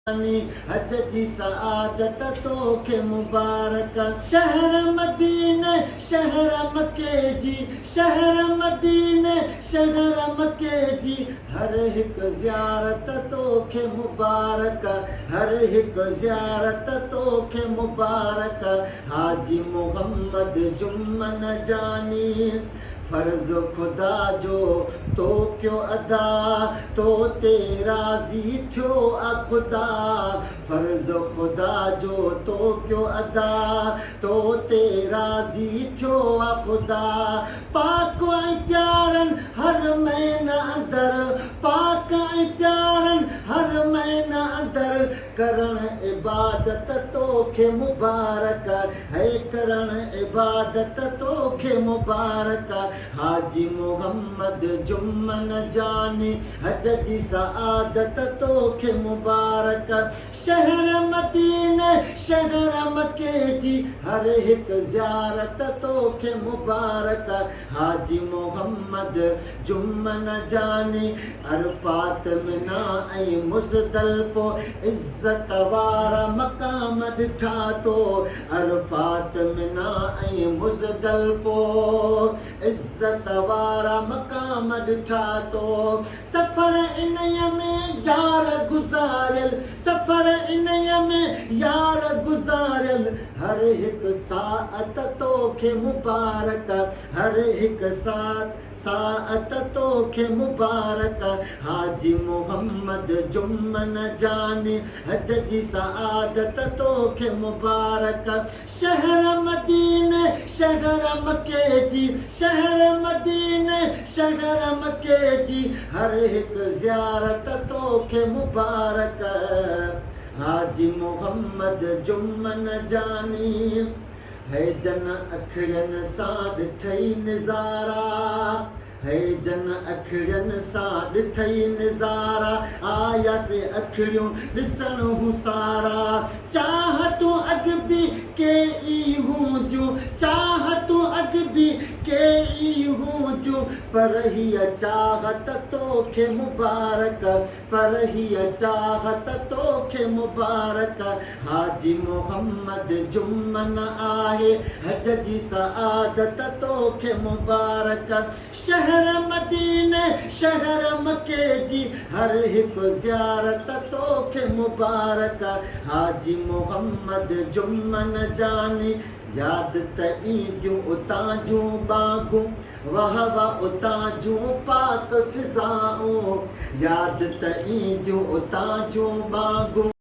हज जी सआदत तोखे मुबारक। शहर मदीने शहर मके जी, शहर मदीने शहर मके जी, हर हिक ज़ियारत तोखे मुबारक, हर हिक ज़ियारत तोखे मुबारक। हाजी मोहम्मद जुम्मन जानी, फर्ज खुदा जो तो क्यों अदा, तो तेरा राज़ी थियो आ खुदा। फर्ज खुदा जो तो क्यों अदा, तो तेरा राज़ी थियो आ खुदा। पाक ऐं प्यारन हर महीना अंदर, पाक ऐं प्यारन हर महीना अंदर, करण इबादत तोखे मुबारक है, करण इबादत तोखे मुबारक। हाजी मोहम्मद जुम्मन जानी, हज जी सआदत तोखे मुबारक। शहर मदीने शहर मके जी, हर हिक ज़ियारत तोखे मुबारक। हाजी मोहम्मद जुम्मन जानी, अरफात मिना ऐं मुज़दलिफ़ो इज़्ज़त वारा मक़ाम ॾिठा तो, अरफात मिना ऐं मुज़दलिफ़ो इज़्ज़त वारा मक़ाम ॾिठा तो। सफ़र इन्हीअ में यार गुज़ारियल, सफ़र इन्हीअ में यार गुज़ारियल, हर हिक साअत तोखे मुबारक, हर हिक साअत तोखे मुबारक। हाजी मोहम्मद जुम्मन जानी, हज जी सआदत तोखे मुबारक। शहर मदीने शहर मके जी, शहर मदीने शहर मके जी, हर हिक ज़ियारत तोखे मुबारक। हाजी मोहम्मद जुम्मन जानी, है जन अखिड़ियन सां ॾिठई निज़ारा, है जन अखिड़ियन सां ॾिठई निज़ारा, आया से अखिड़ियूं ॾिसण हू सारा। चाहतूं अॻ बि के ई हूंदियूं, चाहतूं अॻ बि के ई हूंदियूं, पर हीअ चाहत तोखे मुबारक, पर हीअ चाहत तोखे मुबारक। हाजी मोहम्मद जुम्मन आहे, हज जी सआदत तोखे मुबारक। शहर मदीने शहर मके जी, हर हिक ज़ियारत तोखे मुबारक। हाजी मोहम्मद जुम्मन जानी, याद त ईंदियूं उतां जूं बागूं, वाह वाह उतां जूं पाक फिज़ाऊं, याद त ईंदियूं उतां जूं बागूं।